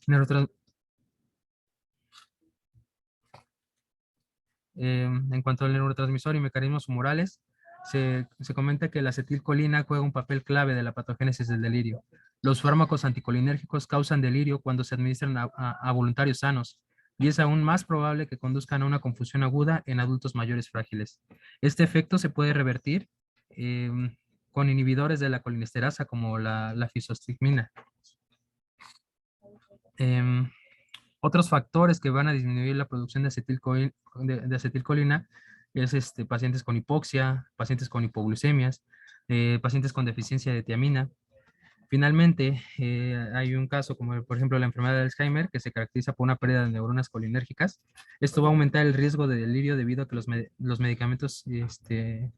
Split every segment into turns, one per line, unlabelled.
neurotra- en cuanto al neurotransmisor y mecanismos humorales, se comenta que la acetilcolina juega un papel clave de la patogénesis del delirio. Los fármacos anticolinérgicos causan delirio cuando se administran a voluntarios sanos, y es aún más probable que conduzcan a una confusión aguda en adultos mayores frágiles. Este efecto se puede revertir eh, con inhibidores de la colinesterasa como la fisostigmina. Em, Otros factores que van a disminuir la producción de acetilcolina es pacientes con hipoxia, pacientes con hipoglucemias, pacientes con deficiencia de tiamina. Finalmente, hay un caso como por ejemplo la enfermedad de Alzheimer que se caracteriza por una pérdida de neuronas colinérgicas. Esto va a aumentar el riesgo de delirio debido a que los medicamentos,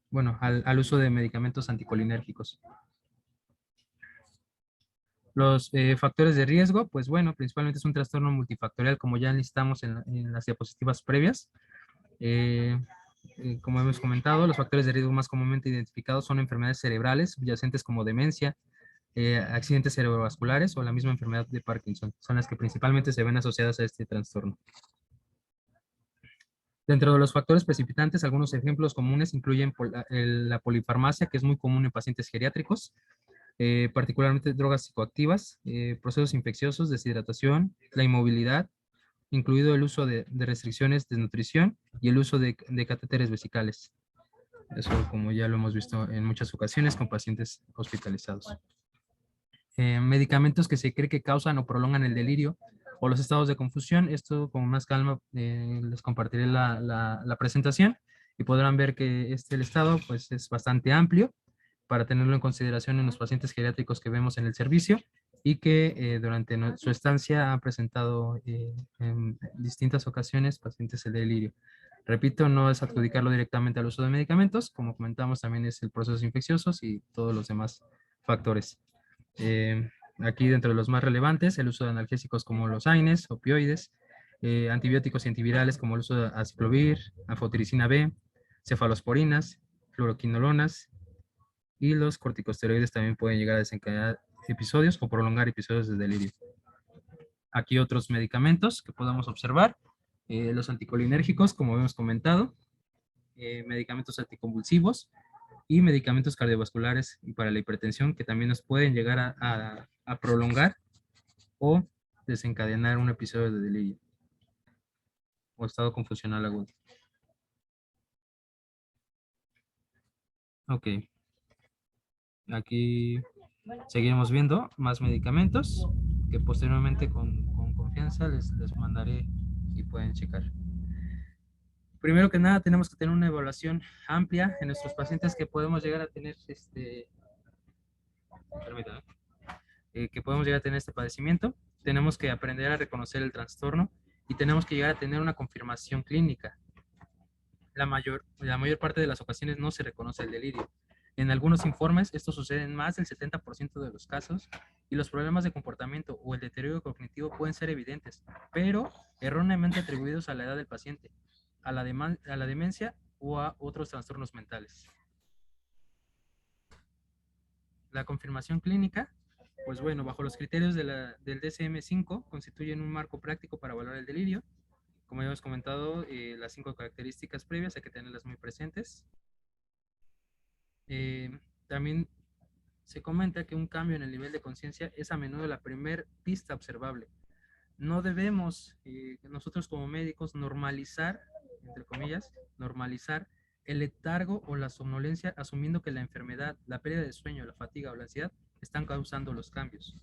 bueno, al uso de medicamentos anticolinérgicos. Los factores de riesgo, pues bueno, principalmente es un trastorno multifactorial, como ya listamos en las diapositivas previas. Eh, Como hemos comentado, los factores de riesgo más comúnmente identificados son enfermedades cerebrales subyacentes como demencia, accidentes cerebrovasculares o la misma enfermedad de Parkinson. Son las que principalmente se ven asociadas a este trastorno. Dentro de los factores precipitantes, algunos ejemplos comunes incluyen la polifarmacia, que es muy común en pacientes geriátricos, particularmente drogas psicoactivas, procesos infecciosos, deshidratación, la inmovilidad, incluido el uso de restricciones de nutrición y el uso de catéteres vesicales. Eso, como ya lo hemos visto en muchas ocasiones con pacientes hospitalizados. Medicamentos que se cree que causan o prolongan el delirio o los estados de confusión. Esto con más calma les compartiré la presentación y podrán ver que el estado pues, es bastante amplio para tenerlo en consideración en los pacientes geriátricos que vemos en el servicio y que durante su estancia han presentado en distintas ocasiones pacientes de delirio. Repito, no es adjudicarlo directamente al uso de medicamentos, como comentamos también es el proceso infecciosos y todos los demás factores. Aquí dentro de los más relevantes, el uso de analgésicos como los AINES, opioides, antibióticos y antivirales como el uso de aciclovir, anfotericina B, cefalosporinas, fluoroquinolonas y los corticosteroides también pueden llegar a desencadenar episodios o prolongar episodios de delirio. Aquí otros medicamentos que podemos observar, los anticolinérgicos, como hemos comentado, medicamentos anticonvulsivos, y medicamentos cardiovasculares y para la hipertensión que también nos pueden llegar a prolongar o desencadenar un episodio de delirio o estado confusional agudo. Ok, aquí seguiremos viendo más medicamentos que posteriormente con confianza les mandaré y pueden checar. Primero que nada, tenemos que tener una evaluación amplia en nuestros pacientes que podemos llegar a tener permítame, que podemos llegar a tener este padecimiento. Tenemos que aprender a reconocer el trastorno y tenemos que llegar a tener una confirmación clínica. La mayor parte de las ocasiones no se reconoce el delirio. En algunos informes esto sucede en más del 70% de los casos y los problemas de comportamiento o el deterioro cognitivo pueden ser evidentes, pero erróneamente atribuidos a la edad del paciente, a la demencia o a otros trastornos mentales. La confirmación clínica, pues bueno, bajo los criterios del DSM-5, constituyen un marco práctico para evaluar el delirio. Como ya hemos comentado, las 5 características previas hay que tenerlas muy presentes. También se comenta que un cambio en el nivel de conciencia es a menudo la primer pista observable. No debemos, nosotros como médicos, normalizar, entre comillas, normalizar el letargo o la somnolencia, asumiendo que la enfermedad, la pérdida de sueño, la fatiga o la ansiedad están causando los cambios.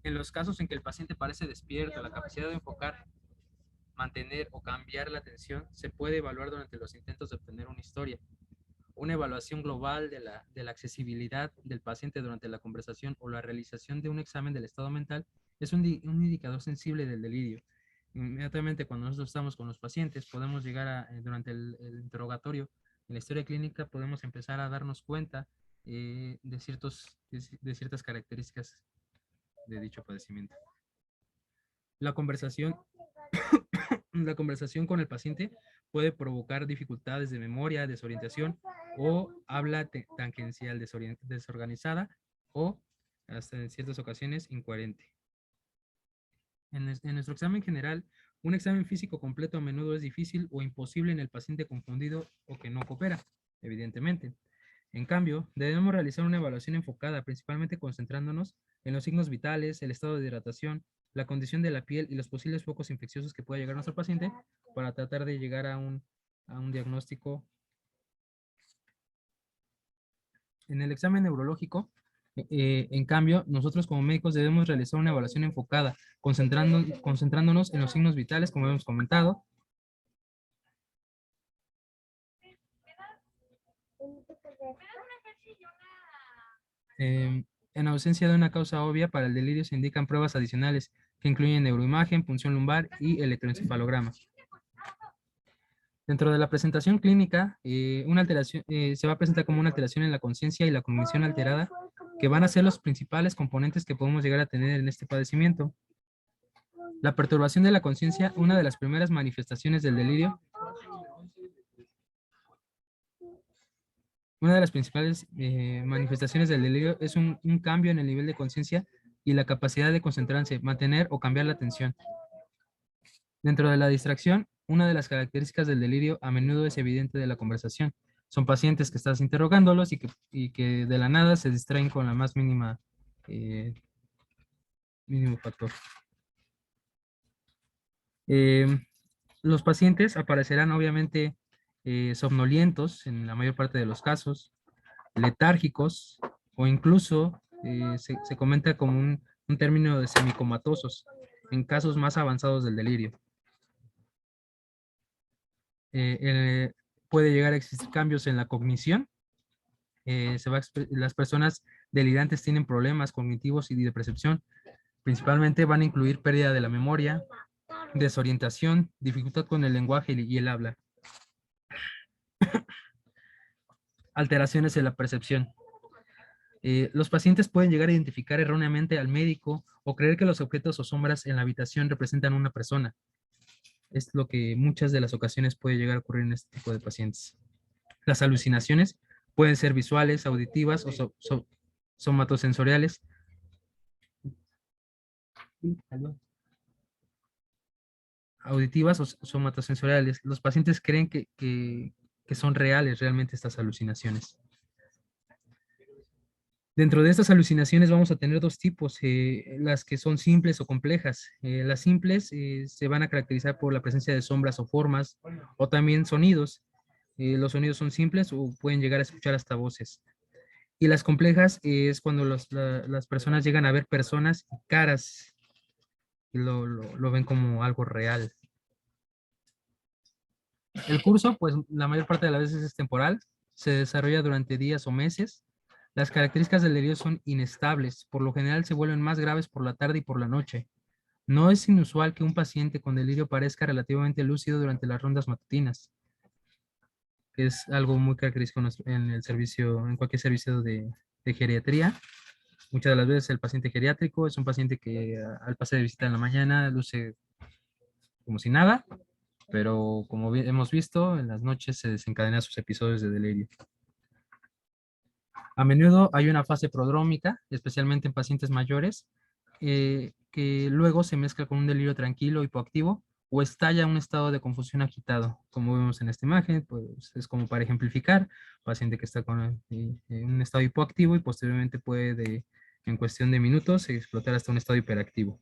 En los casos en que el paciente parece despierto, la capacidad de enfocar, mantener o cambiar la atención se puede evaluar durante los intentos de obtener una historia. Una evaluación global de la accesibilidad del paciente durante la conversación o la realización de un examen del estado mental es un indicador sensible del delirio. Inmediatamente cuando nosotros estamos con los pacientes podemos llegar durante el interrogatorio, en la historia clínica podemos empezar a darnos cuenta de ciertas características de dicho padecimiento. La conversación La conversación con el paciente puede provocar dificultades de memoria, desorientación o habla tangencial desorganizada o hasta en ciertas ocasiones incoherente. En nuestro examen general, un examen físico completo a menudo es difícil o imposible en el paciente confundido o que no coopera, evidentemente. En cambio, debemos realizar una evaluación enfocada, principalmente concentrándonos en los signos vitales, el estado de hidratación, la condición de la piel y los posibles focos infecciosos que pueda llegar nuestro paciente para tratar de llegar a un diagnóstico. En el examen neurológico, en cambio, nosotros como médicos debemos realizar una evaluación enfocada, concentrándonos en los signos vitales, como hemos comentado. En ausencia de una causa obvia para el delirio se indican pruebas adicionales que incluyen neuroimagen, punción lumbar y electroencefalograma. Dentro de la presentación clínica, una alteración, se va a presentar como una alteración en la conciencia y la cognición alterada, que van a ser los principales componentes que podemos llegar a tener en este padecimiento. La perturbación de la conciencia, una de las primeras manifestaciones del delirio. Una de las principales manifestaciones del delirio es un cambio en el nivel de conciencia y la capacidad de concentrarse, mantener o cambiar la atención. Dentro de la distracción, una de las características del delirio a menudo es evidente de la conversación. Son pacientes que estás interrogándolos y que de la nada se distraen con la más mínimo factor. Los pacientes aparecerán obviamente somnolientos en la mayor parte de los casos, letárgicos o incluso se comenta como un término de semicomatosos en casos más avanzados del delirio. Puede llegar a existir cambios en la cognición. Las personas delirantes tienen problemas cognitivos y de percepción. Principalmente van a incluir pérdida de la memoria, desorientación, dificultad con el lenguaje y el habla. Alteraciones en la percepción. Los pacientes pueden llegar a identificar erróneamente al médico o creer que los objetos o sombras en la habitación representan una persona. Es lo que muchas de las ocasiones puede llegar a ocurrir en este tipo de pacientes. Las alucinaciones pueden ser visuales, auditivas o somatosensoriales. Auditivas o somatosensoriales. Los pacientes creen que son reales realmente estas alucinaciones. Dentro de estas alucinaciones vamos a tener dos tipos, las que son simples o complejas. Las simples se van a caracterizar por la presencia de sombras o formas, o también sonidos. Los sonidos son simples o pueden llegar a escuchar hasta voces. Y las complejas es cuando las personas llegan a ver personas y caras y lo ven como algo real. El curso, pues la mayor parte de las veces es temporal, se desarrolla durante días o meses. Las características del delirio son inestables, por lo general se vuelven más graves por la tarde y por la noche. No es inusual que un paciente con delirio parezca relativamente lúcido durante las rondas matutinas, que es algo muy característico en el servicio, en cualquier servicio de geriatría. Muchas de las veces el paciente geriátrico es un paciente que al pasar de visita en la mañana luce como si nada, pero como hemos visto, en las noches se desencadenan sus episodios de delirio. A menudo hay una fase prodrómica, especialmente en pacientes mayores, que luego se mezcla con un delirio tranquilo, hipoactivo, o estalla un estado de confusión agitado. Como vemos en esta imagen, pues es como para ejemplificar, paciente que está con un estado hipoactivo y posteriormente puede, en cuestión de minutos, explotar hasta un estado hiperactivo.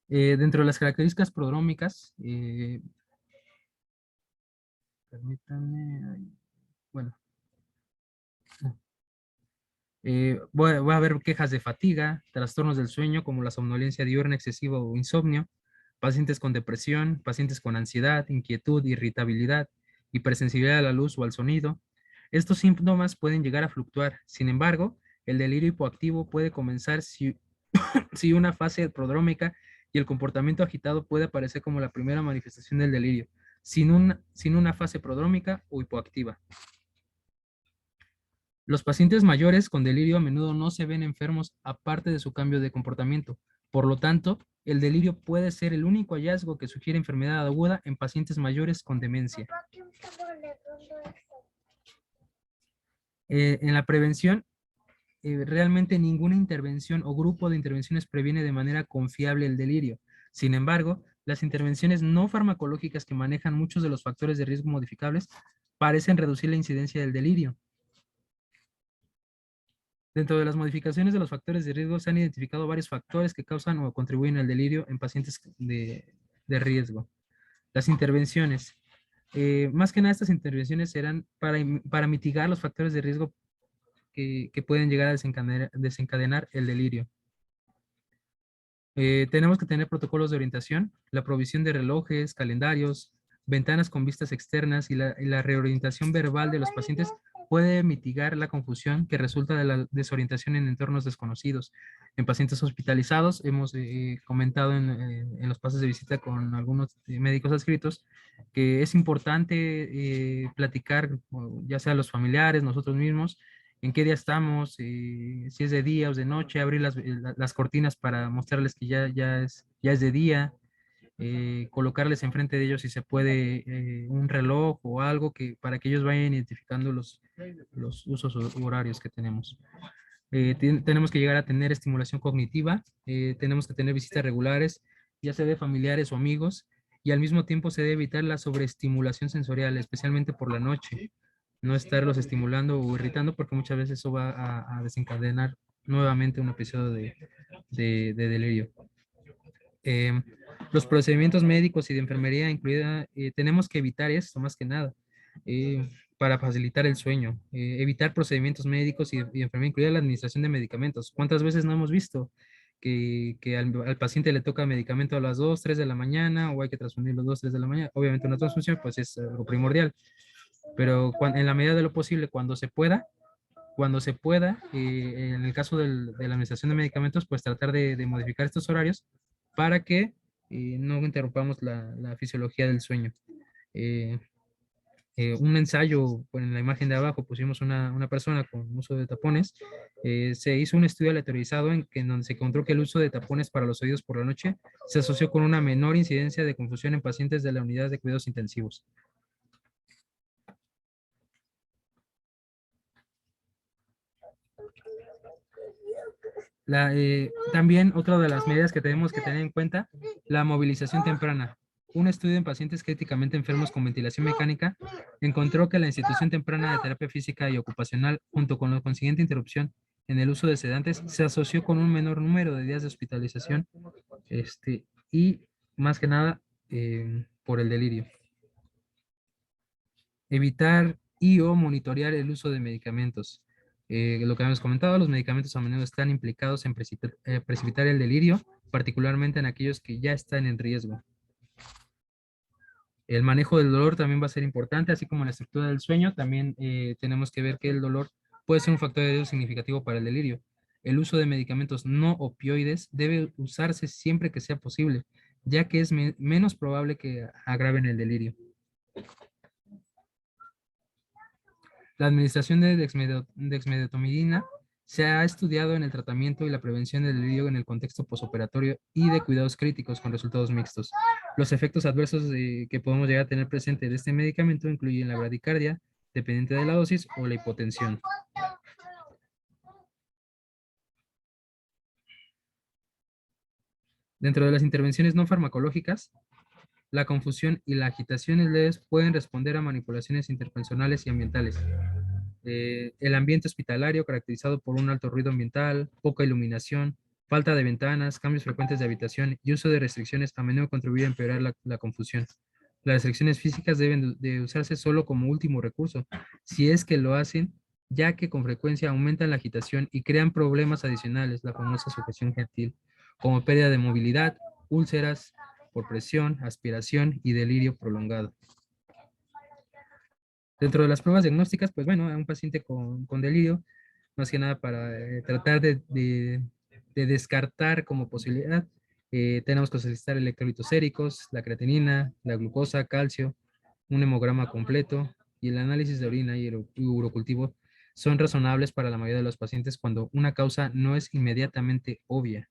Dentro de las características prodrómicas, permítanme, bueno, va a haber quejas de fatiga, trastornos del sueño como la somnolencia diurna excesiva o insomnio, pacientes con depresión, pacientes con ansiedad, inquietud, irritabilidad, hipersensibilidad a la luz o al sonido. Estos síntomas pueden llegar a fluctuar. Sin embargo, el delirio hipoactivo puede comenzar si una fase prodrómica y el comportamiento agitado puede aparecer como la primera manifestación del delirio, sin una fase prodrómica o hipoactiva. Los pacientes mayores con delirio a menudo no se ven enfermos aparte de su cambio de comportamiento. Por lo tanto, el delirio puede ser el único hallazgo que sugiere enfermedad aguda en pacientes mayores con demencia. En la prevención, realmente ninguna intervención o grupo de intervenciones previene de manera confiable el delirio. Sin embargo, las intervenciones no farmacológicas que manejan muchos de los factores de riesgo modificables parecen reducir la incidencia del delirio. Dentro de las modificaciones de los factores de riesgo se han identificado varios factores que causan o contribuyen al delirio en pacientes de riesgo. Las intervenciones. Más que nada estas intervenciones serán para mitigar los factores de riesgo que pueden llegar a desencadenar el delirio. Tenemos que tener protocolos de orientación, la provisión de relojes, calendarios, ventanas con vistas externas y la reorientación verbal de los pacientes puede mitigar la confusión que resulta de la desorientación en entornos desconocidos. En pacientes hospitalizados, hemos comentado en los pasos de visita con algunos médicos adscritos que es importante platicar, ya sea los familiares, nosotros mismos, en qué día estamos, si es de día o de noche, abrir las cortinas para mostrarles que ya es de día, colocarles enfrente de ellos si se puede un reloj o algo para que ellos vayan identificando los usos horarios que tenemos. Tenemos que llegar a tener estimulación cognitiva, tenemos que tener visitas regulares, ya sea de familiares o amigos, y al mismo tiempo se debe evitar la sobreestimulación sensorial, especialmente por la noche. No estarlos estimulando o irritando porque muchas veces eso va a desencadenar nuevamente un episodio de delirio. Eh, los procedimientos médicos y de enfermería incluida, tenemos que evitar esto más que nada para facilitar el sueño, evitar procedimientos médicos y enfermería, incluida la administración de medicamentos. ¿Cuántas veces no hemos visto que al paciente le toca medicamento a las 2, 3 de la mañana o hay que transfundir los 2, 3 de la mañana? Obviamente una transfusión pues es algo primordial, pero en la medida de lo posible, cuando se pueda, en el caso de la administración de medicamentos, pues tratar de modificar estos horarios para que no interrumpamos la fisiología del sueño. Eh, un ensayo, pues, en la imagen de abajo pusimos una persona con uso de tapones. Se hizo un estudio aleatorizado en donde se encontró que el uso de tapones para los oídos por la noche se asoció con una menor incidencia de confusión en pacientes de la unidad de cuidados intensivos. También otra de las medidas que tenemos que tener en cuenta, la movilización temprana. Un estudio en pacientes críticamente enfermos con ventilación mecánica encontró que la institución temprana de terapia física y ocupacional, junto con la consiguiente interrupción en el uso de sedantes, se asoció con un menor número de días de hospitalización y más que nada por el delirio. Evitar y o monitorear el uso de medicamentos. Lo que habíamos comentado, los medicamentos a menudo están implicados en precipitar el delirio, particularmente en aquellos que ya están en riesgo. El manejo del dolor también va a ser importante, así como la estructura del sueño. También tenemos que ver que el dolor puede ser un factor de riesgo significativo para el delirio. El uso de medicamentos no opioides debe usarse siempre que sea posible, ya que es menos probable que agraven el delirio. La administración de dexmedetomidina se ha estudiado en el tratamiento y la prevención del delirio en el contexto posoperatorio y de cuidados críticos con resultados mixtos. Los efectos adversos que podemos llegar a tener presente de este medicamento incluyen la bradicardia, dependiente de la dosis, o la hipotensión. Dentro de las intervenciones no farmacológicas, la confusión y la agitación leves pueden responder a manipulaciones interpersonales y ambientales. El ambiente hospitalario caracterizado por un alto ruido ambiental, poca iluminación, falta de ventanas, cambios frecuentes de habitación y uso de restricciones a menudo contribuye a empeorar la confusión. Las restricciones físicas deben de usarse solo como último recurso, si es que lo hacen, ya que con frecuencia aumentan la agitación y crean problemas adicionales, la famosa sujeción gentil, como pérdida de movilidad, úlceras por presión, aspiración y delirio prolongado. Dentro de las pruebas diagnósticas, pues bueno, a un paciente con delirio, más que nada para tratar de descartar como posibilidad, tenemos que solicitar electrolitos séricos, la creatinina, la glucosa, calcio, un hemograma completo y el análisis de orina y urocultivo son razonables para la mayoría de los pacientes cuando una causa no es inmediatamente obvia.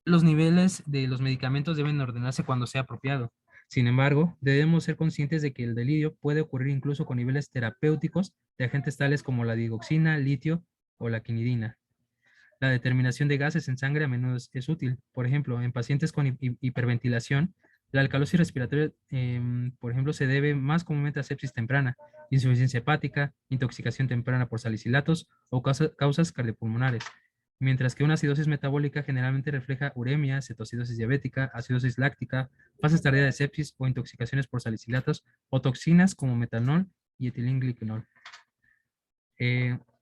Los niveles de los medicamentos deben ordenarse cuando sea apropiado. Sin embargo, debemos ser conscientes de que el delirio puede ocurrir incluso con niveles terapéuticos de agentes tales como la digoxina, litio o la quinidina. La determinación de gases en sangre a menudo es útil. Por ejemplo, en pacientes con hiperventilación, la alcalosis respiratoria, por ejemplo, se debe más comúnmente a sepsis temprana, insuficiencia hepática, intoxicación temprana por salicilatos o causas cardiopulmonares, mientras que una acidosis metabólica generalmente refleja uremia, cetoacidosis diabética, acidosis láctica, fases tardías de sepsis o intoxicaciones por salicilatos o toxinas como metanol y etilenglicol.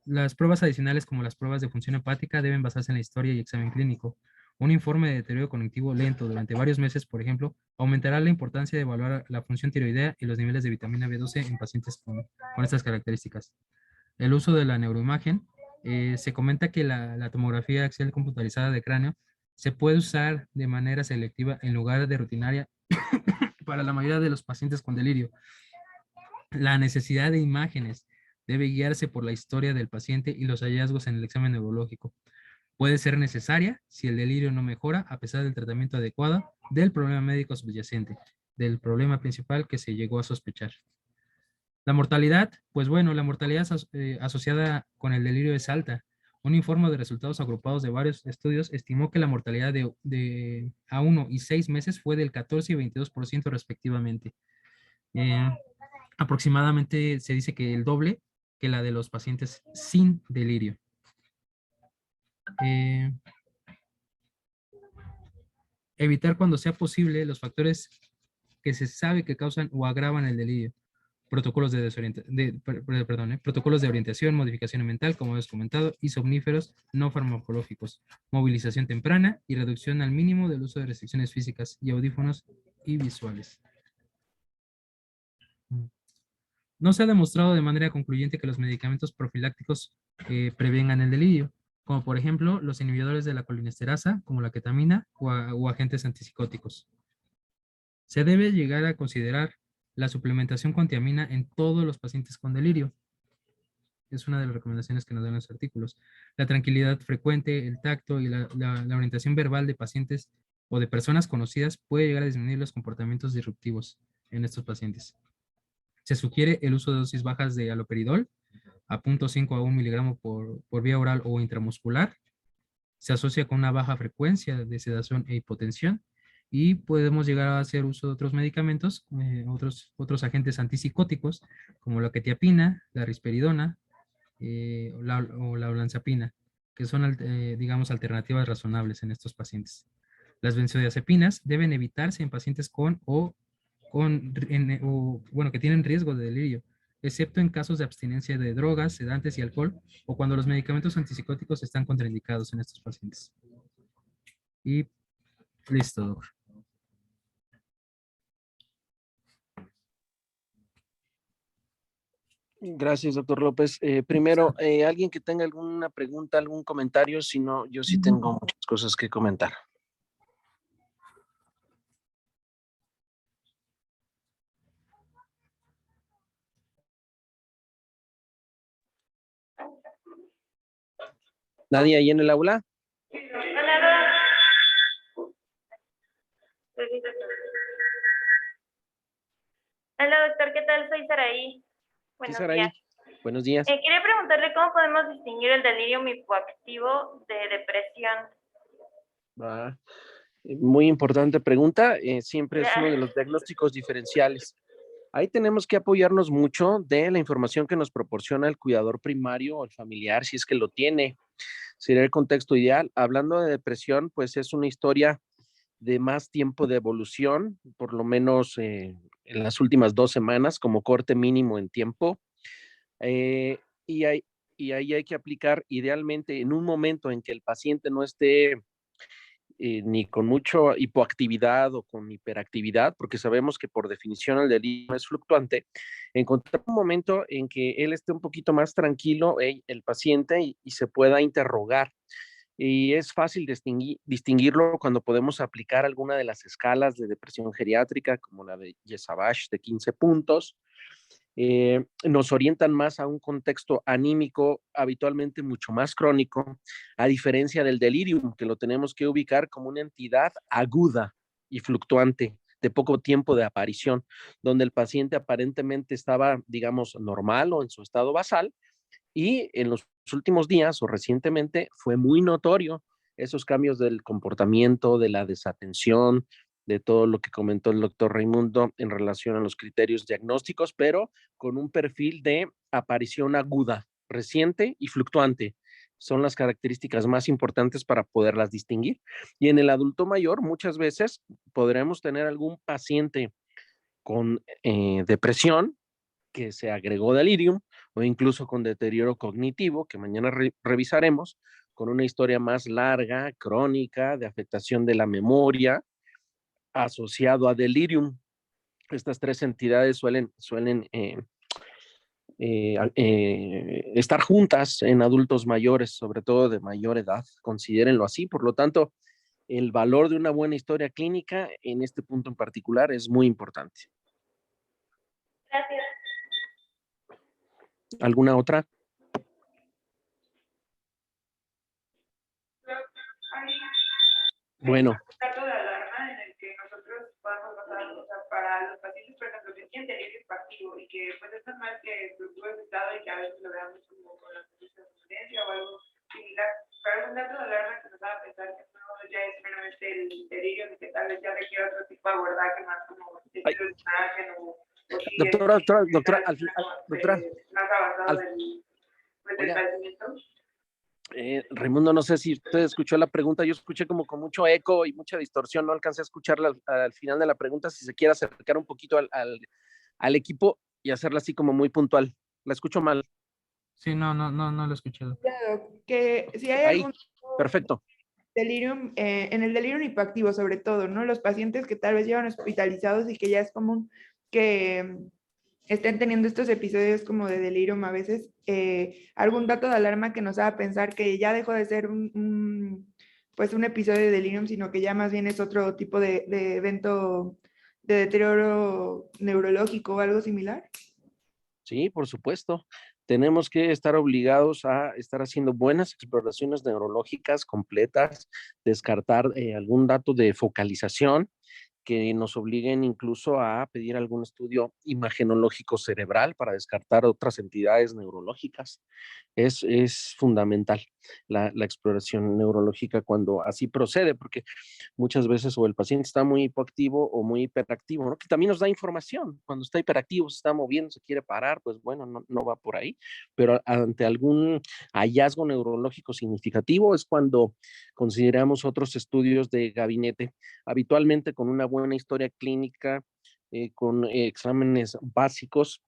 Las pruebas adicionales como las pruebas de función hepática deben basarse en la historia y examen clínico. Un informe de deterioro cognitivo lento durante varios meses, por ejemplo, aumentará la importancia de evaluar la función tiroidea y los niveles de vitamina B12 en pacientes con estas características. El uso de la neuroimagen. Se comenta que la tomografía axial computarizada de cráneo se puede usar de manera selectiva en lugar de rutinaria para la mayoría de los pacientes con delirio. La necesidad de imágenes debe guiarse por la historia del paciente y los hallazgos en el examen neurológico. Puede ser necesaria si el delirio no mejora a pesar del tratamiento adecuado del problema médico subyacente, del problema principal que se llegó a sospechar. La mortalidad, pues bueno, la mortalidad asociada con el delirio es alta. Un informe de resultados agrupados de varios estudios estimó que la mortalidad de A1 y 6 meses fue del 14 y 22% respectivamente. Eh, Aproximadamente se dice que el doble que la de los pacientes sin delirio. Eh, Evitar cuando sea posible los factores que se sabe que causan o agravan el delirio. Protocolos protocolos de orientación, modificación mental, como hemos comentado, y somníferos no farmacológicos, movilización temprana y reducción al mínimo del uso de restricciones físicas y audífonos y visuales. No se ha demostrado de manera concluyente que los medicamentos profilácticos prevengan el delirio, como por ejemplo los inhibidores de la colinesterasa, como la ketamina o agentes antipsicóticos. Se debe llegar a considerar la suplementación con tiamina en todos los pacientes con delirio. Es una de las recomendaciones que nos dan los artículos. La tranquilidad frecuente, el tacto y la orientación verbal de pacientes o de personas conocidas puede llegar a disminuir los comportamientos disruptivos en estos pacientes. Se sugiere el uso de dosis bajas de haloperidol a 0.5 a 1 miligramo por vía oral o intramuscular. Se asocia con una baja frecuencia de sedación e hipotensión y podemos llegar a hacer uso de otros medicamentos, otros agentes antipsicóticos como la quetiapina, la risperidona o la olanzapina, que son, digamos, alternativas razonables en estos pacientes. Las benzodiazepinas deben evitarse en pacientes bueno, que tienen riesgo de delirio, excepto en casos de abstinencia de drogas, sedantes y alcohol, o cuando los medicamentos antipsicóticos están contraindicados en estos pacientes. Y listo, doctor.
Gracias, doctor López. Primero, alguien que tenga alguna pregunta, algún comentario, si no, yo sí tengo muchas cosas que comentar. ¿Nadie ahí en el aula?
Hola, doctor, ¿qué tal? Soy Saraí. Buenos días.
Buenos días.
Quería preguntarle cómo podemos distinguir el delirium hipoactivo de depresión.
Muy importante pregunta. Siempre es uno de los diagnósticos diferenciales. Ahí tenemos que apoyarnos mucho de la información que nos proporciona el cuidador primario o el familiar, si es que lo tiene. Sería el contexto ideal. Hablando de depresión, pues es una historia de más tiempo de evolución, por lo menos en las últimas 2 semanas, como corte mínimo en tiempo. Y ahí hay que aplicar idealmente en un momento en que el paciente no esté ni con mucha hipoactividad o con hiperactividad, porque sabemos que por definición el delirio es fluctuante, encontrar un momento en que él esté un poquito más tranquilo, el paciente, y se pueda interrogar. Y es fácil distinguirlo cuando podemos aplicar alguna de las escalas de depresión geriátrica, como la de Yesavage de 15 puntos. Nos orientan más a un contexto anímico habitualmente mucho más crónico, a diferencia del delirium, que lo tenemos que ubicar como una entidad aguda y fluctuante, de poco tiempo de aparición, donde el paciente aparentemente estaba, digamos, normal o en su estado basal, y en los últimos días o recientemente fue muy notorio esos cambios del comportamiento, de la desatención, de todo lo que comentó el doctor Raimundo en relación a los criterios diagnósticos, pero con un perfil de aparición aguda, reciente y fluctuante. Son las características más importantes para poderlas distinguir. Y en el adulto mayor, muchas veces podremos tener algún paciente con depresión que se agregó delirium o incluso con deterioro cognitivo, que mañana revisaremos, con una historia más larga, crónica, de afectación de la memoria, asociado a delirium. Estas tres entidades suelen estar juntas en adultos mayores, sobre todo de mayor edad, considérenlo así. Por lo tanto, el valor de una buena historia clínica en este punto en particular es muy importante.
Gracias.
¿Alguna otra? Bueno.
Dato de alarma en el que nosotros podemos pasar, o sea, para los pacientes, por ejemplo, que tienen delirio hiperactivo y que pues es normal que fluctúe el estado y que a veces lo veamos como con la somnolencia o algo similar, pero es un dato de alarma que nos da a pensar que no ya es meramente el delirio, y que tal vez ya requiere otro tipo de abordaje más como estilo de imagen o
Doctora,
más avanzado del padecimiento.
Raimundo, no sé si usted escuchó la pregunta, yo escuché como con mucho eco y mucha distorsión, no alcancé a escucharla al final de la pregunta, si se quiere acercar un poquito al equipo y hacerla así como muy puntual. La escucho mal.
Sí, no lo he escuchado.
Claro, que si hay
Ahí,
algún
perfecto.
delirium, en el delirium hipoactivo sobre todo, ¿no? Los pacientes que tal vez llevan hospitalizados y que ya es común que estén teniendo estos episodios como de delirium a veces, algún dato de alarma que nos haga pensar que ya dejó de ser pues un episodio de delirium, sino que ya más bien es otro tipo de evento de deterioro neurológico o algo similar.
Sí, por supuesto. Tenemos que estar obligados a estar haciendo buenas exploraciones neurológicas completas, descartar algún dato de focalización que nos obliguen incluso a pedir algún estudio imagenológico cerebral para descartar otras entidades neurológicas. Es fundamental la exploración neurológica cuando así procede, porque muchas veces o el paciente está muy hipoactivo o muy hiperactivo, ¿no? Que también nos da información. Cuando está hiperactivo, se está moviendo, se quiere parar, pues bueno, no va por ahí. Pero ante algún hallazgo neurológico significativo es cuando consideramos otros estudios de gabinete, habitualmente con una buena historia clínica, con exámenes básicos,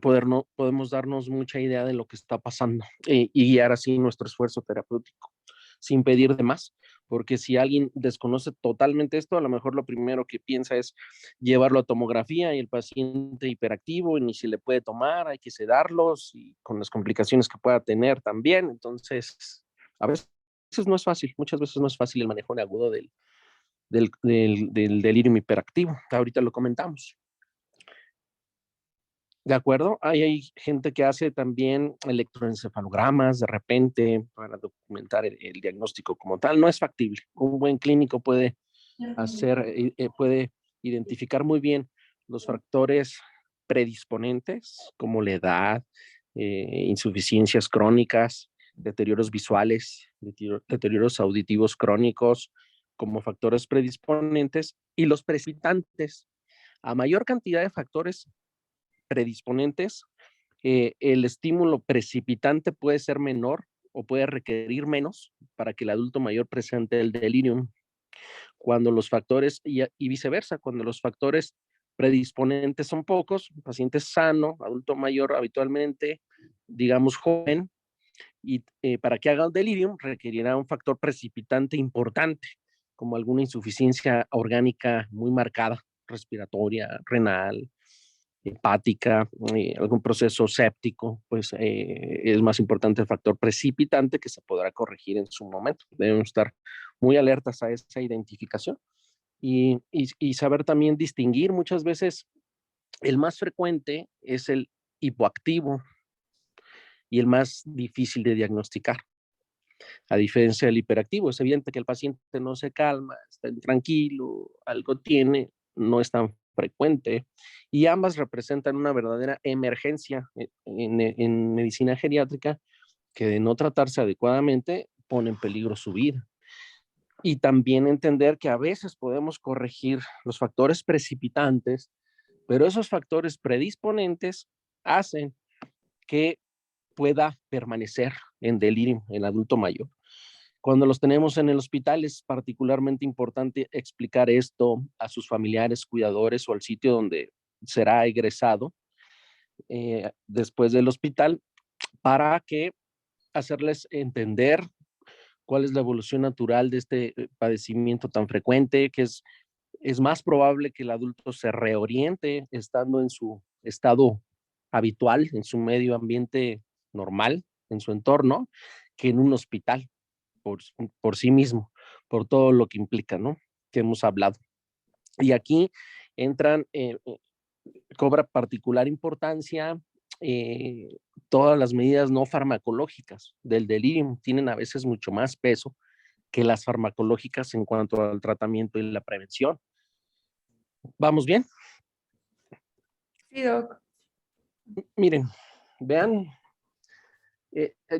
podemos darnos mucha idea de lo que está pasando y guiar así nuestro esfuerzo terapéutico sin pedir de más, porque si alguien desconoce totalmente esto, a lo mejor lo primero que piensa es llevarlo a tomografía y el paciente hiperactivo y ni se le puede tomar, hay que sedarlos y con las complicaciones que pueda tener también. Entonces, a veces no es fácil, muchas veces no es fácil el manejo agudo del delirium hiperactivo. Ahorita lo comentamos. ¿De acuerdo? Hay gente que hace también electroencefalogramas de repente para documentar el diagnóstico como tal. No es factible. Un buen clínico puede puede identificar muy bien los factores predisponentes como la edad, insuficiencias crónicas, deterioros visuales, deterioros auditivos crónicos como factores predisponentes y los precipitantes. A mayor cantidad de factores predisponentes, el estímulo precipitante puede ser menor o puede requerir menos para que el adulto mayor presente el delirium. Cuando los factores, y viceversa, cuando los factores predisponentes son pocos, paciente sano, adulto mayor habitualmente, digamos joven, y para que haga un delirium requerirá un factor precipitante importante, como alguna insuficiencia orgánica muy marcada, respiratoria, renal, hepática, algún proceso séptico, pues es más importante el factor precipitante que se podrá corregir en su momento. Debemos estar muy alertas a esa identificación y saber también distinguir. Muchas veces el más frecuente es el hipoactivo y el más difícil de diagnosticar. A diferencia del hiperactivo, es evidente que el paciente no se calma, está intranquilo, algo tiene, no es tan frecuente y ambas representan una verdadera emergencia en medicina geriátrica que de no tratarse adecuadamente pone en peligro su vida. Y también entender que a veces podemos corregir los factores precipitantes, pero esos factores predisponentes hacen que pueda permanecer en delirio el adulto mayor. Cuando los tenemos en el hospital es particularmente importante explicar esto a sus familiares, cuidadores o al sitio donde será egresado después del hospital para que hacerles entender cuál es la evolución natural de este padecimiento tan frecuente, que es más probable que el adulto se reoriente estando en su estado habitual, en su medio ambiente normal, en su entorno, que en un hospital por sí mismo, por todo lo que implica, ¿no? Que hemos hablado. Y aquí entran, cobra particular importancia todas las medidas no farmacológicas del delirium, tienen a veces mucho más peso que las farmacológicas en cuanto al tratamiento y la prevención. ¿Vamos bien?
Sí, Doc.
Miren, vean,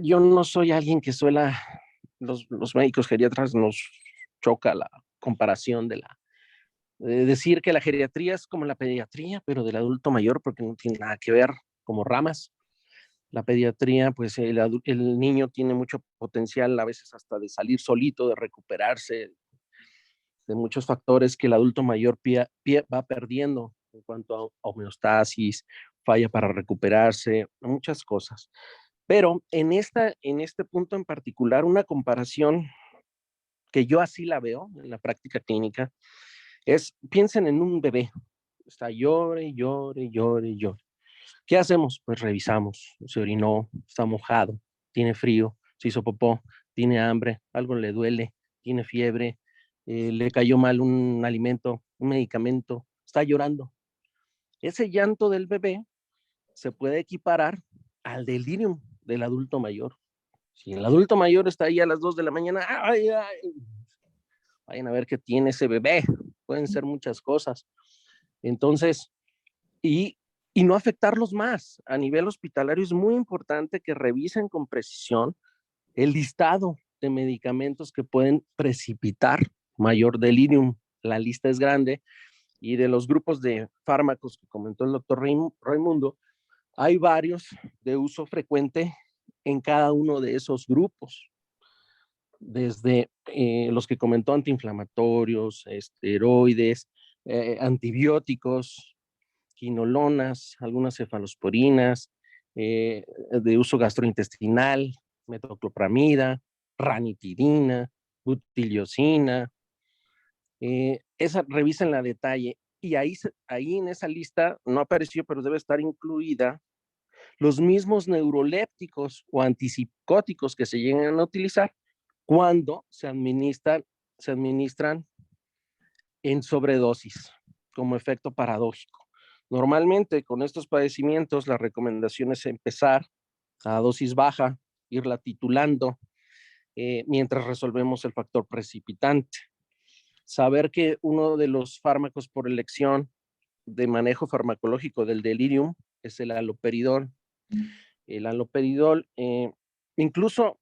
yo no soy alguien que suela, los médicos geriatras nos choca la comparación de decir que la geriatría es como la pediatría, pero del adulto mayor, porque no tiene nada que ver como ramas. La pediatría, pues el niño tiene mucho potencial a veces hasta de salir solito, de recuperarse, de muchos factores que el adulto mayor va perdiendo en cuanto a homeostasis, falla para recuperarse, muchas cosas. Pero en este punto en particular, una comparación que yo así la veo en la práctica clínica es, piensen en un bebé, está llore, llore, llore, llore. ¿Qué hacemos? Pues revisamos, se orinó, está mojado, tiene frío, se hizo popó, tiene hambre, algo le duele, tiene fiebre, le cayó mal un alimento, un medicamento, está llorando. Ese llanto del bebé se puede equiparar al delirium del adulto mayor. Si el adulto mayor está ahí a las 2 de la mañana, ¡ay, ay! Vayan a ver qué tiene ese bebé. Pueden ser muchas cosas. Entonces, y, y no afectarlos más. A nivel hospitalario es muy importante que revisen con precisión el listado de medicamentos que pueden precipitar mayor delirium. La lista es grande y de los grupos de fármacos que comentó el doctor Raimundo, hay varios de uso frecuente en cada uno de esos grupos, desde los que comentó antiinflamatorios, esteroides, antibióticos, quinolonas, algunas cefalosporinas, de uso gastrointestinal, metoclopramida, ranitidina, butiliosina. Esa revísenla a detalle. Y ahí en esa lista no apareció, pero debe estar incluida los mismos neurolépticos o antipsicóticos que se llegan a utilizar cuando se administran en sobredosis como efecto paradójico. Normalmente con estos padecimientos la recomendación es empezar a dosis baja, irla titulando mientras resolvemos el factor precipitante. Saber que uno de los fármacos por elección de manejo farmacológico del delirium es el haloperidol. El haloperidol incluso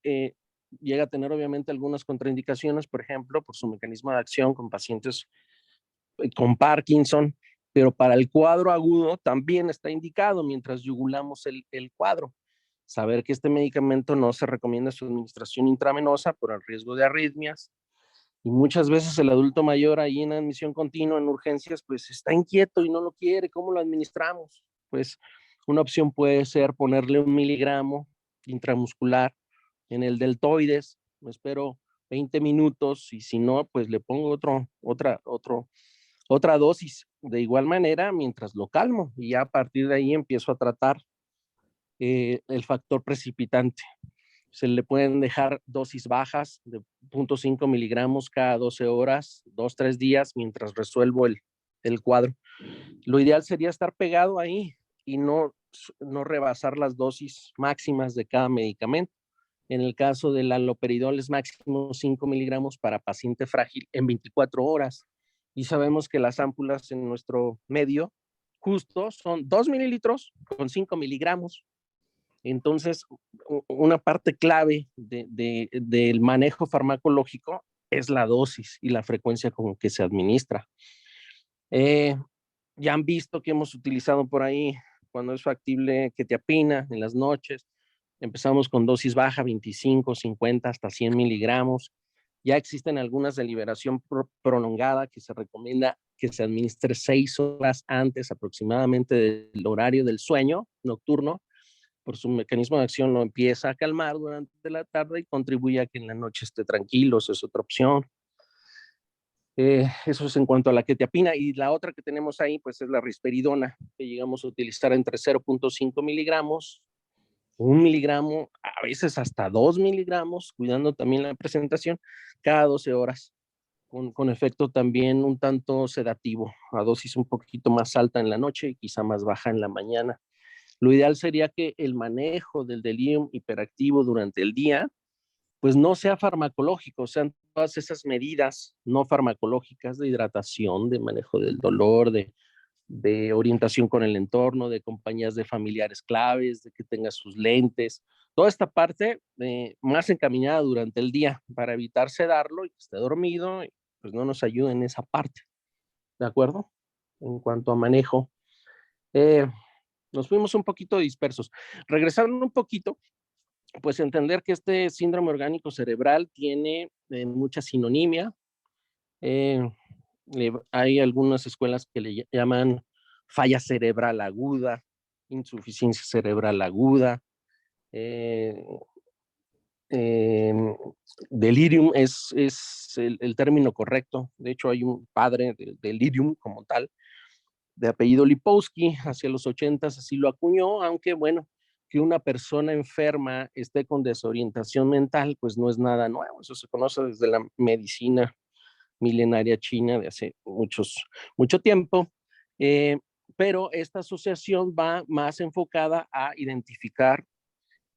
llega a tener obviamente algunas contraindicaciones, por ejemplo, por su mecanismo de acción con pacientes con Parkinson, pero para el cuadro agudo también está indicado mientras yugulamos el cuadro. Saber que este medicamento no se recomienda su administración intravenosa por el riesgo de arritmias. Y muchas veces el adulto mayor ahí en admisión continua, en urgencias, pues está inquieto y no lo quiere. ¿Cómo lo administramos? Pues una opción puede ser ponerle 1 miligramo intramuscular en el deltoides. Me espero 20 minutos y si no, pues le pongo otra dosis de igual manera mientras lo calmo y ya a partir de ahí empiezo a tratar el factor precipitante. Se le pueden dejar dosis bajas de 0.5 miligramos cada 12 horas, 2-3 días mientras resuelvo el cuadro. Lo ideal sería estar pegado ahí y no rebasar las dosis máximas de cada medicamento. En el caso del haloperidol es máximo 5 miligramos para paciente frágil en 24 horas y sabemos que las ámpulas en nuestro medio justo son 2 mililitros con 5 miligramos. Entonces, una parte clave del manejo farmacológico es la dosis y la frecuencia con que se administra. Ya han visto que hemos utilizado por ahí, cuando es factible, quetiapina en las noches. Empezamos con dosis baja, 25, 50, hasta 100 miligramos. Ya existen algunas de liberación prolongada que se recomienda que se administre 6 horas antes aproximadamente del horario del sueño nocturno. Por su mecanismo de acción lo empieza a calmar durante la tarde y contribuye a que en la noche esté tranquilo. Esa es otra opción. Eso es en cuanto a la quetiapina. Y la otra que tenemos ahí, pues es la risperidona, que llegamos a utilizar entre 0.5 miligramos, 1 miligramo, a veces hasta 2 miligramos, cuidando también la presentación, cada 12 horas, con efecto también un tanto sedativo, a dosis un poquito más alta en la noche y quizá más baja en la mañana. Lo ideal sería que el manejo del delirium hiperactivo durante el día pues no sea farmacológico, sean todas esas medidas no farmacológicas de hidratación, de manejo del dolor, de orientación con el entorno, de compañías de familiares claves, de que tenga sus lentes, toda esta parte más encaminada durante el día para evitar sedarlo y que esté dormido, y pues no nos ayuda en esa parte, ¿de acuerdo? En cuanto a manejo, nos fuimos un poquito dispersos. Regresando un poquito, pues entender que este síndrome orgánico cerebral tiene mucha sinonimia. Hay algunas escuelas que le llaman falla cerebral aguda, insuficiencia cerebral aguda. Delirium es el término correcto. De hecho, hay un padre de delirium como tal, de apellido Lipowski, hacia los 80s así lo acuñó, aunque bueno, que una persona enferma esté con desorientación mental, pues no es nada nuevo. Eso se conoce desde la medicina milenaria china de hace mucho tiempo. Pero esta asociación va más enfocada a identificar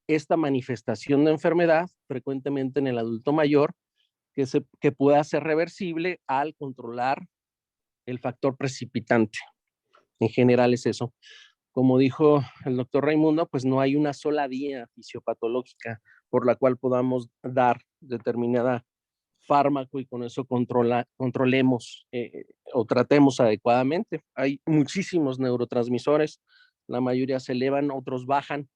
esta manifestación de enfermedad, frecuentemente en el adulto mayor, que pueda ser reversible al controlar el factor precipitante. En general es eso. Como dijo el doctor Raimundo, pues no hay una sola vía fisiopatológica por la cual podamos dar determinada fármaco y con eso controlemos o tratemos adecuadamente. Hay muchísimos neurotransmisores, la mayoría se elevan, otros bajan.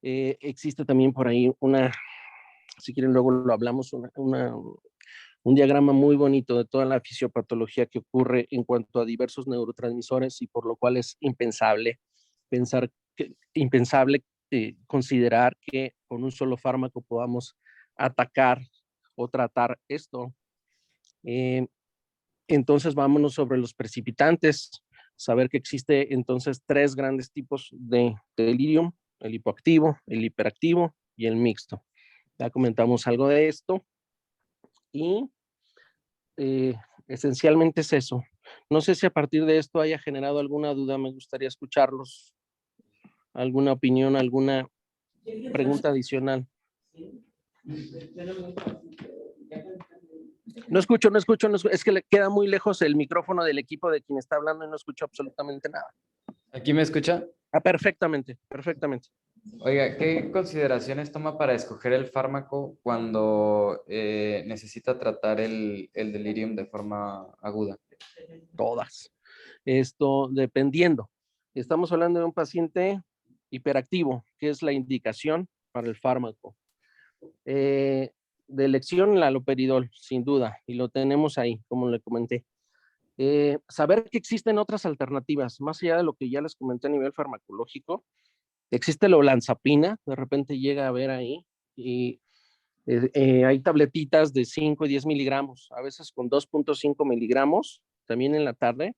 Existe también por ahí si quieren luego lo hablamos, un diagrama muy bonito de toda la fisiopatología que ocurre en cuanto a diversos neurotransmisores y por lo cual es impensable considerar que con un solo fármaco podamos atacar o tratar esto. Entonces vámonos sobre los precipitantes, saber que existe entonces 3 grandes tipos de delirium: el hipoactivo, el hiperactivo y el mixto. Ya comentamos algo de esto y esencialmente es eso. No sé si a partir de esto haya generado alguna duda, me gustaría escucharlos. ¿Alguna opinión, alguna pregunta adicional? No escucho, es que le queda muy lejos el micrófono del equipo de quien está hablando y no escucho absolutamente nada.
¿Aquí me escucha?
Perfectamente.
Oiga, ¿qué consideraciones toma para escoger el fármaco cuando necesita tratar el delirium de forma aguda?
Todas. Esto dependiendo. Estamos hablando de un paciente hiperactivo, que es la indicación para el fármaco. De elección, el haloperidol, sin duda, y lo tenemos ahí, como le comenté. Saber que existen otras alternativas, más allá de lo que ya les comenté a nivel farmacológico. Existe la olanzapina, de repente llega a ver ahí, y hay tabletitas de 5 y 10 miligramos, a veces con 2.5 miligramos, también en la tarde,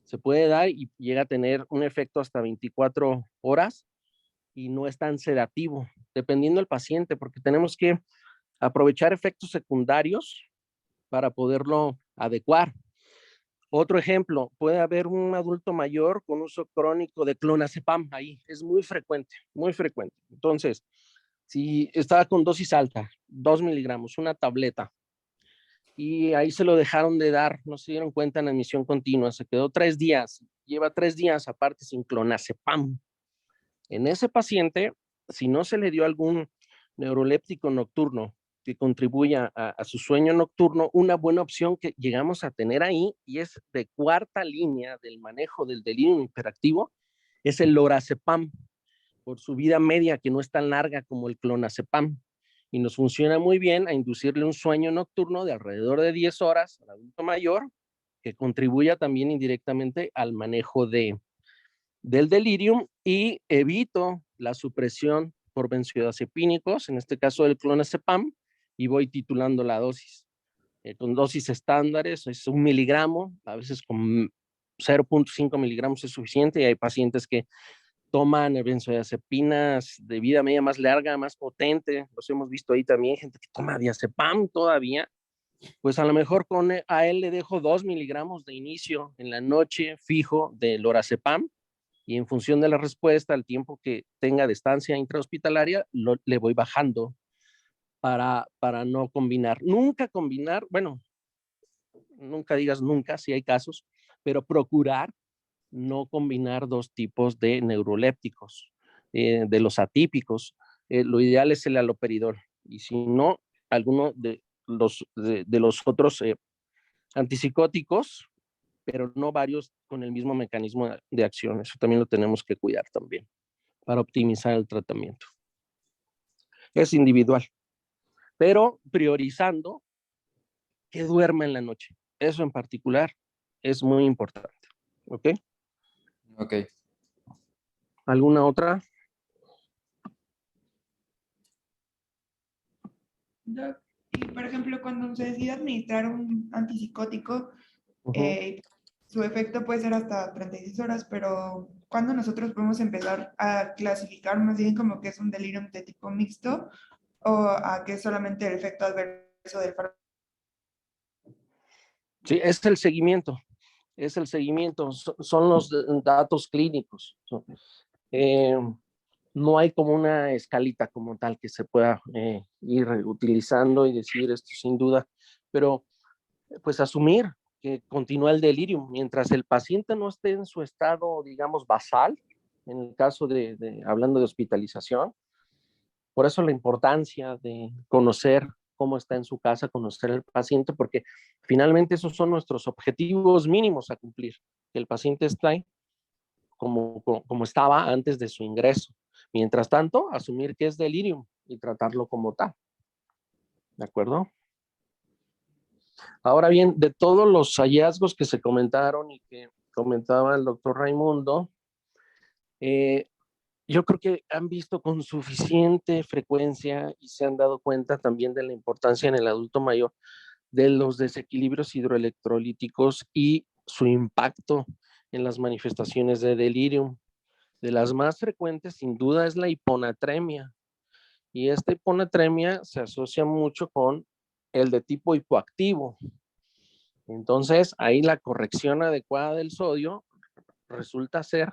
se puede dar y llega a tener un efecto hasta 24 horas y no es tan sedativo, dependiendo del paciente, porque tenemos que aprovechar efectos secundarios para poderlo adecuar. Otro ejemplo, puede haber un adulto mayor con uso crónico de clonazepam ahí, es muy frecuente, muy frecuente. Entonces, si está con dosis alta, 2 miligramos, una tableta, y ahí se lo dejaron de dar, no se dieron cuenta en admisión continua, se quedó 3 días, lleva 3 días aparte sin clonazepam. En ese paciente, si no se le dio algún neuroléptico nocturno que contribuya a su sueño nocturno, una buena opción que llegamos a tener ahí y es de cuarta línea del manejo del delirio hiperactivo, es el lorazepam, por su vida media que no es tan larga como el clonazepam y nos funciona muy bien a inducirle un sueño nocturno de alrededor de 10 horas al adulto mayor que contribuya también indirectamente al manejo del delirium y evito la supresión por benzodiazepínicos, en este caso el clonazepam, y voy titulando la dosis. Con dosis estándares es 1 miligramo, a veces con 0.5 miligramos es suficiente y hay pacientes que toman benzodiazepinas de vida media más larga, más potente, los hemos visto ahí también, gente que toma diazepam todavía, pues a lo mejor a él le dejo 2 miligramos de inicio en la noche fijo de lorazepam y en función de la respuesta, al tiempo que tenga de estancia intrahospitalaria, le voy bajando para no combinar. Nunca combinar, bueno, nunca digas nunca, si hay casos, pero procurar no combinar 2 tipos de neurolépticos, de los atípicos. Lo ideal es el haloperidol y si no, alguno de los otros antipsicóticos, pero no varios con el mismo mecanismo de acción. Eso también lo tenemos que cuidar también para optimizar el tratamiento. Es individual, pero priorizando que duerma en la noche. Eso en particular es muy importante. ¿Ok?
Ok.
¿Alguna otra?
Y por ejemplo, cuando se decide administrar un antipsicótico, su efecto puede ser hasta 36 horas, pero ¿cuándo nosotros podemos empezar a clasificar más bien como que es un delirium de tipo mixto o a que es solamente el efecto adverso del fármaco?
Sí, es el seguimiento. Es el seguimiento, son los datos clínicos. No hay como una escalita como tal que se pueda ir utilizando y decir esto sin duda, pero pues asumir que continúa el delirio mientras el paciente no esté en su estado, digamos, basal, en el caso hablando de hospitalización. Por eso la importancia de conocer cómo está en su casa, conocer al paciente, porque finalmente esos son nuestros objetivos mínimos a cumplir. Que el paciente esté como estaba antes de su ingreso. Mientras tanto, asumir que es delirium y tratarlo como tal. ¿De acuerdo? Ahora bien, de todos los hallazgos que se comentaron y que comentaba el doctor Raimundo, yo creo que han visto con suficiente frecuencia y se han dado cuenta también de la importancia en el adulto mayor de los desequilibrios hidroelectrolíticos y su impacto en las manifestaciones de delirium. De las más frecuentes, sin duda, es la hiponatremia. Y esta hiponatremia se asocia mucho con el de tipo hipoactivo. Entonces, ahí la corrección adecuada del sodio resulta ser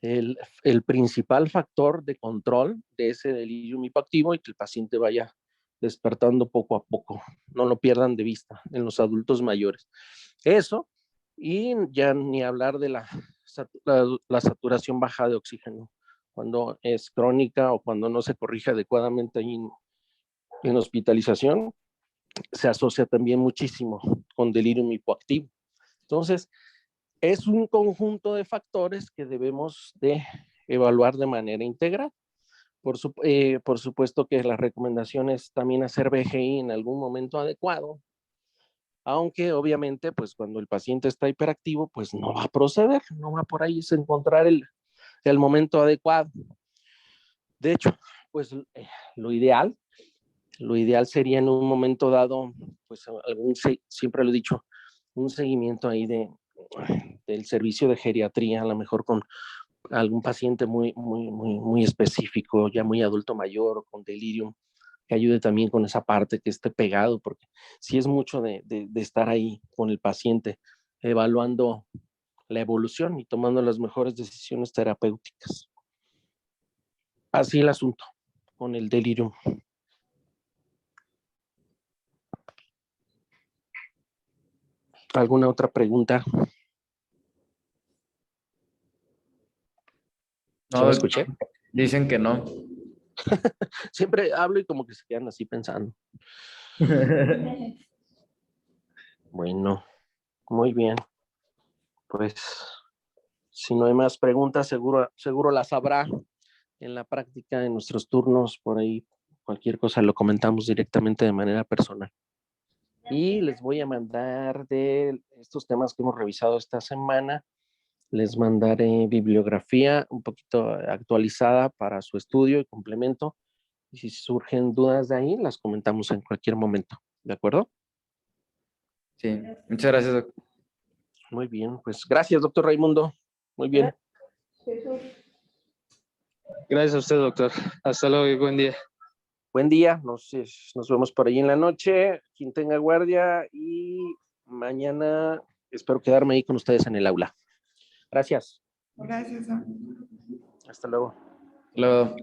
el principal factor de control de ese delirium hipoactivo y que el paciente vaya despertando poco a poco. No lo pierdan de vista en los adultos mayores. Eso, y ya ni hablar de la saturación baja de oxígeno, cuando es crónica o cuando no se corrige adecuadamente ahí en hospitalización, se asocia también muchísimo con delirium hipoactivo. Entonces, es un conjunto de factores que debemos de evaluar de manera integral. Por supuesto que la recomendación es también hacer BGI en algún momento adecuado, aunque obviamente pues cuando el paciente está hiperactivo pues no va a proceder, no va por ahí a encontrar el momento adecuado. De hecho, pues lo ideal sería en un momento dado, pues siempre lo he dicho, un seguimiento ahí del servicio de geriatría, a lo mejor con algún paciente muy específico, ya muy adulto mayor o con delirium, que ayude también con esa parte, que esté pegado, porque sí es mucho de estar ahí con el paciente, evaluando la evolución y tomando las mejores decisiones terapéuticas. Así el asunto con el delirium. ¿Alguna otra pregunta? ¿Sí
No,
me escuché?
dicen que no.
Siempre hablo y como que se quedan así pensando. Bueno, muy bien. Pues si no hay más preguntas, seguro las habrá en la práctica, en nuestros turnos, por ahí cualquier cosa lo comentamos directamente de manera personal. Y les voy a mandar de estos temas que hemos revisado esta semana, les mandaré bibliografía un poquito actualizada para su estudio y complemento. Y si surgen dudas de ahí, las comentamos en cualquier momento. ¿De acuerdo?
Sí, muchas gracias, doctor.
Muy bien, pues gracias, doctor Raimundo. Muy bien.
Gracias a usted, doctor. Hasta luego y buen día.
Buen día, nos vemos por ahí en la noche. Quien tenga guardia y mañana espero quedarme ahí con ustedes en el aula. Gracias.
Gracias.
Hasta luego.
Luego.